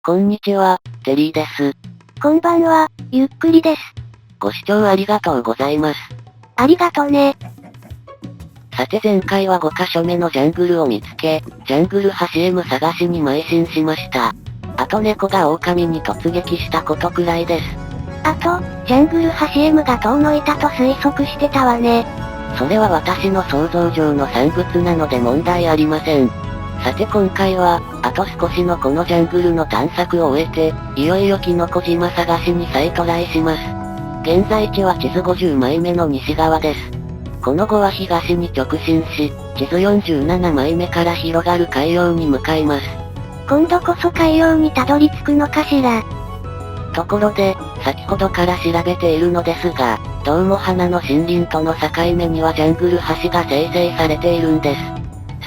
こんにちは、テリーです。こんばんは、ゆっくりです。ご視聴ありがとうございます。ありがとね。さて前回は5カ所目のジャングルを見つけ、ジャングル橋 M 探しに邁進しました。あと猫が狼に突撃したことくらいです。あと、ジャングル橋 M が遠のいたと推測してたわね。それは私の想像上の産物なので問題ありません。さて今回は、あと少しのこのジャングルの探索を終えて、いよいよキノコ島探しに再トライします。現在地は地図50枚目の西側です。この後は東に直進し、地図47枚目から広がる海洋に向かいます。今度こそ海洋にたどり着くのかしら。ところで、先ほどから調べているのですが、どうも花の森林との境目にはジャングル橋が生成されているんです。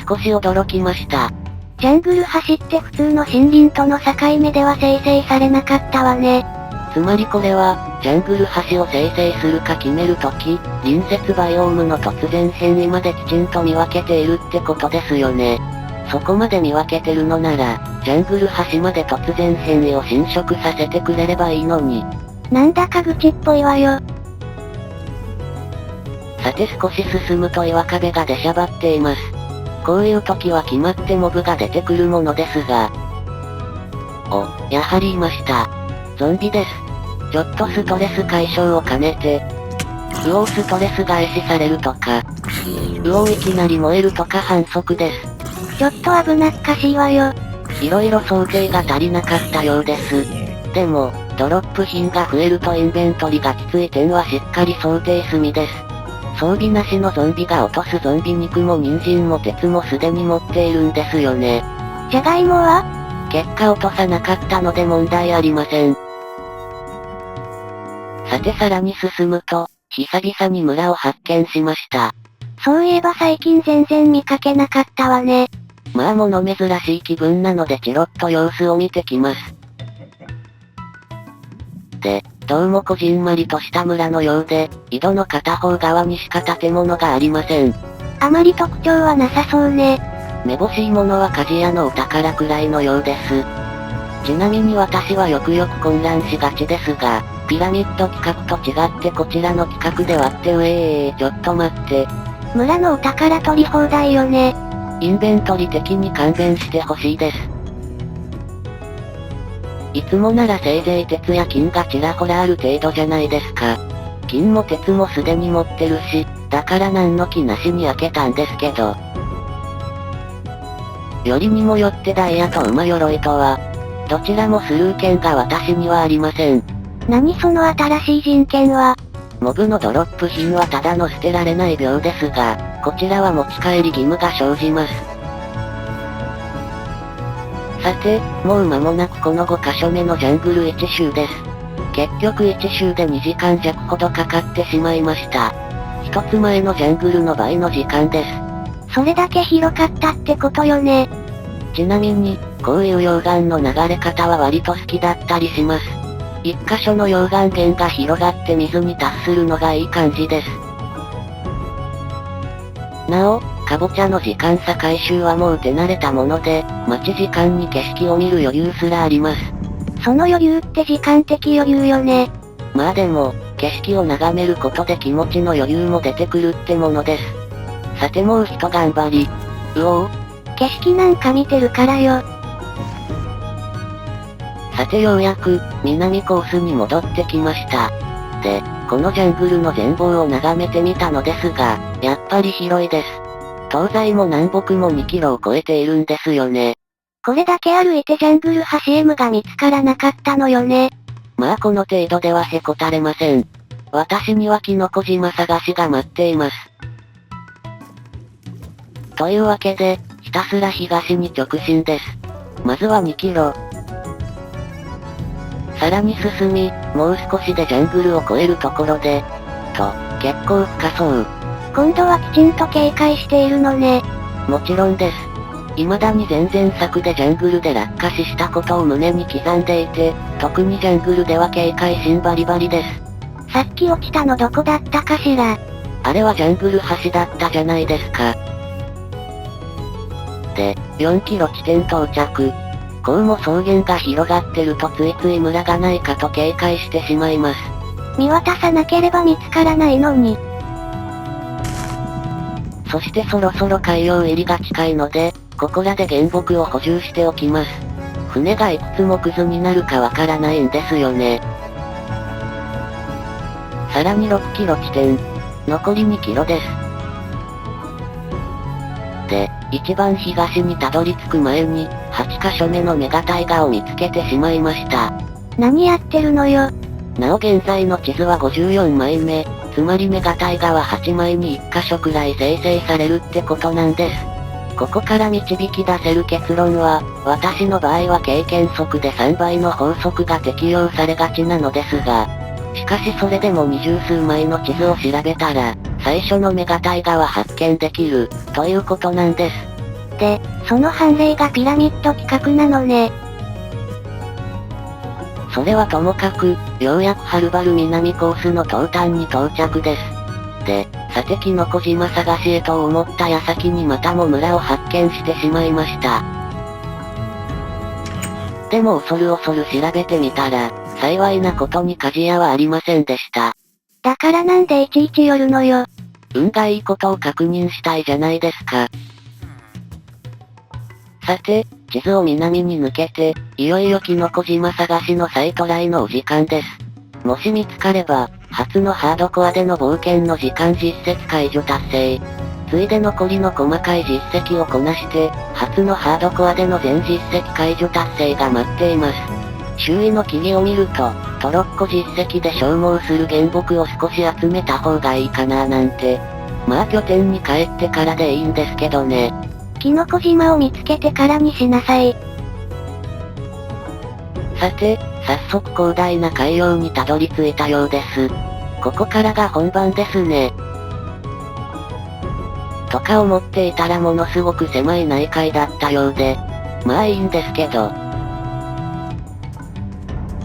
少し驚きました。ジャングル橋って普通の森林との境目では生成されなかったわね。つまりこれは、ジャングル橋を生成するか決めるとき、隣接バイオームの突然変異まできちんと見分けているってことですよね。そこまで見分けてるのなら、ジャングル橋まで突然変異を侵食させてくれればいいのに。なんだか愚痴っぽいわよ。さて少し進むと岩壁が出しゃばっています。こういう時は決まってモブが出てくるものですが。お、やはりいました。ゾンビです。ちょっとストレス解消を兼ねて。ストレス返しされるとか。いきなり燃えるとか反則です。ちょっと危なっかしいわよ。色々想定が足りなかったようです。でも、ドロップ品が増えるとインベントリがきつい点はしっかり想定済みです。装備なしのゾンビが落とすゾンビ肉も人参も鉄もすでに持っているんですよね。じゃがいもは？結果落とさなかったので問題ありません。さてさらに進むと、久々に村を発見しました。そういえば最近全然見かけなかったわね。まあ物珍しい気分なのでチロッと様子を見てきます。で、どうもこじんまりとした村のようで、井戸の片方側にしか建物がありません。あまり特徴はなさそうね。めぼしいものは鍛冶屋のお宝くらいのようです。ちなみに私はよく混乱しがちですが、ピラミッド企画と違ってこちらの企画で割ってちょっと待って。村のお宝取り放題よね。インベントリ的に勘弁してほしいです。いつもならせいぜい鉄や金がちらほらある程度じゃないですか。金も鉄もすでに持ってるし、だから何の気なしに開けたんですけど。よりにもよってダイヤと馬鎧とは、どちらもスルー券が私にはありません。何その新しい人権は。モブのドロップ品はただの捨てられない病ですが、こちらは持ち帰り義務が生じます。さて、もう間もなくこの5カ所目のジャングル1周です。結局1周で2時間弱ほどかかってしまいました。一つ前のジャングルの倍の時間です。それだけ広かったってことよね。ちなみに、こういう溶岩の流れ方は割と好きだったりします。一箇所の溶岩源が広がって水に達するのがいい感じです。なお、かぼちゃの時間差回収はもう手慣れたもので、待ち時間に景色を見る余裕すらあります。その余裕って時間的余裕よね。まあでも、景色を眺めることで気持ちの余裕も出てくるってものです。さてもう一頑張り。景色なんか見てるからよ。さてようやく、南コースに戻ってきました。で、このジャングルの全貌を眺めてみたのですが、やっぱり広いです。東西も南北も2キロを超えているんですよね。これだけ歩いてジャングル橋 M が見つからなかったのよね。まあこの程度ではへこたれません。私にはキノコ島探しが待っています。というわけで、ひたすら東に直進です。まずは2キロ。さらに進み、もう少しでジャングルを越えるところで、結構深そう。今度はきちんと警戒しているのね。もちろんです。未だに前々作でジャングルで落下死したことを胸に刻んでいて、特にジャングルでは警戒心バリバリです。さっき落ちたのどこだったかしら。あれはジャングル橋だったじゃないですか。で、4キロ地点到着。こうも草原が広がってるとついつい村がないかと警戒してしまいます。見渡さなければ見つからないのに。そしてそろそろ海洋入りが近いので、ここらで原木を補充しておきます。船がいくつもクズになるかわからないんですよね。さらに6キロ地点。残り2キロです。で、一番東にたどり着く前に、8カ所目のメガタイガを見つけてしまいました。何やってるのよ。なお現在の地図は54枚目、つまりメガタイガは8枚に1カ所くらい生成されるってことなんです。ここから導き出せる結論は、私の場合は経験則で3倍の法則が適用されがちなのですが、しかしそれでも20数枚の地図を調べたら、最初のメガタイガは発見できる、ということなんです。で、その判例がピラミッド規格なのね。それはともかく、ようやくはるばる南コースの東端に到着です。で、さてキノコ島探しへと思った矢先にまたも村を発見してしまいました。でも恐る恐る調べてみたら、幸いなことに鍛冶屋はありませんでした。だからなんでいちいち寄るのよ。運がいいことを確認したいじゃないですか。さて、地図を南に抜けて、いよいよキノコ島探しの再トライのお時間です。もし見つかれば、初のハードコアでの冒険の時間実績解除達成。ついで残りの細かい実績をこなして、初のハードコアでの全実績解除達成が待っています。周囲の木々を見ると、トロッコ実績で消耗する原木を少し集めた方がいいかななんて。まあ拠点に帰ってからでいいんですけどね。キノコ島を見つけてからにしなさい。さて、早速広大な海洋にたどり着いたようです。ここからが本番ですね。とか思っていたらものすごく狭い内海だったようで。まあいいんですけど。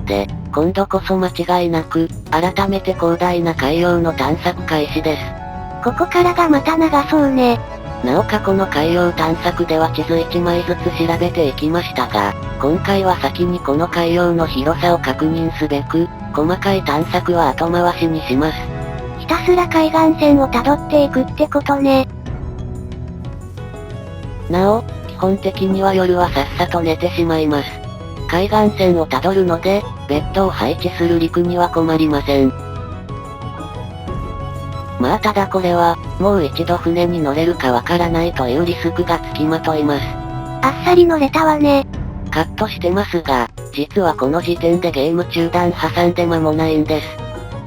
で、今度こそ間違いなく、改めて広大な海洋の探索開始です。ここからがまた長そうね。なお過去の海洋探索では地図1枚ずつ調べていきましたが、今回は先にこの海洋の広さを確認すべく、細かい探索は後回しにします。ひたすら海岸線を辿っていくってことね。なお、基本的には夜はさっさと寝てしまいます。海岸線を辿るので、ベッドを配置する陸には困りません。まあただこれは、もう一度船に乗れるかわからないというリスクがつきまといます。あっさり乗れたわね。カットしてますが、実はこの時点でゲーム中断挟んで間もないんです。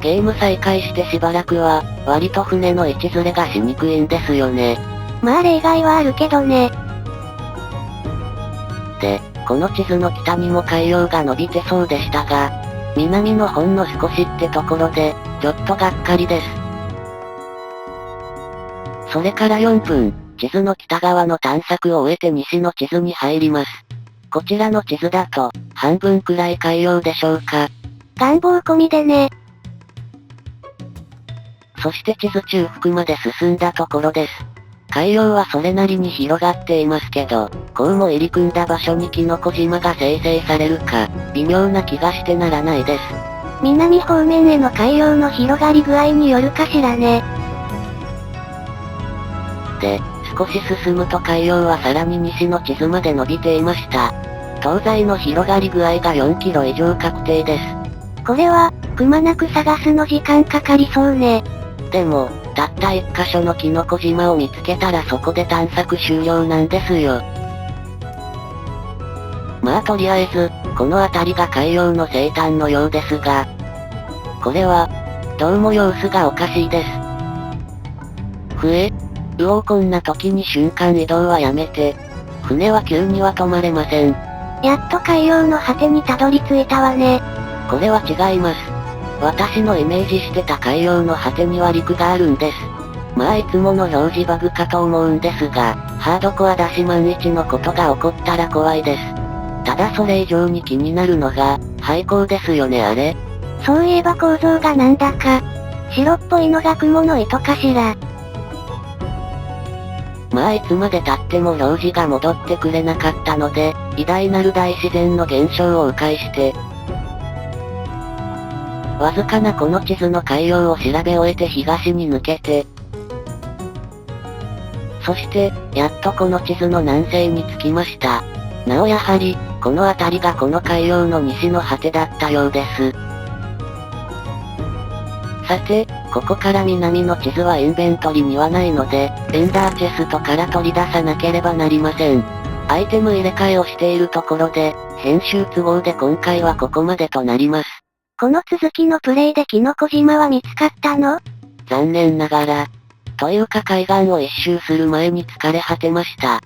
ゲーム再開してしばらくは、割と船の位置ずれがしにくいんですよね。まあ例外はあるけどね。で、この地図の北にも海洋が伸びてそうでしたが、南のほんの少しってところで、ちょっとがっかりです。それから4分、地図の北側の探索を終えて西の地図に入ります。こちらの地図だと、半分くらい海洋でしょうか。願望込みでね。そして地図中腹まで進んだところです。海洋はそれなりに広がっていますけど、こうも入り組んだ場所にキノコ島が生成されるか、微妙な気がしてならないです。南方面への海洋の広がり具合によるかしらね。で、少し進むと海洋はさらに西の地図まで伸びていました。東西の広がり具合が4キロ以上確定です。これは、くまなく探すの時間かかりそうね。でも、たった1箇所のキノコ島を見つけたらそこで探索終了なんですよ。まあとりあえず、この辺りが海洋の西端のようですが、これは、どうも様子がおかしいです。こんな時に瞬間移動はやめて、船は急には止まれません。やっと海洋の果てにたどり着いたわね。これは違います。私のイメージしてた海洋の果てには陸があるんです。まあいつもの表示バグかと思うんですが、ハードコアだし万一のことが起こったら怖いです。ただそれ以上に気になるのが、廃校ですよねあれ。そういえば構造がなんだか、白っぽいのが雲の糸かしら。まあいつまで経っても表示が戻ってくれなかったので、偉大なる大自然の現象を迂回して、わずかなこの地図の海洋を調べ終えて東に抜けて、そして、やっとこの地図の南西に着きました。なおやはり、この辺りがこの海洋の西の果てだったようです。さて、ここから南の地図はインベントリにはないので、エンダーチェストから取り出さなければなりません。アイテム入れ替えをしているところで、編集都合で今回はここまでとなります。この続きのプレイでキノコ島は見つかったの？残念ながら。というか海岸を一周する前に疲れ果てました。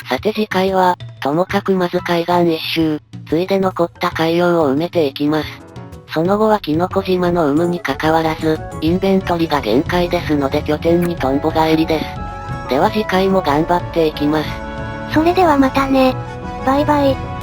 さて次回は、ともかくまず海岸一周、ついで残った海洋を埋めていきます。その後はキノコ島の有無に関わらず、インベントリが限界ですので拠点にとんぼ返りです。では次回も頑張っていきます。それではまたね。バイバイ。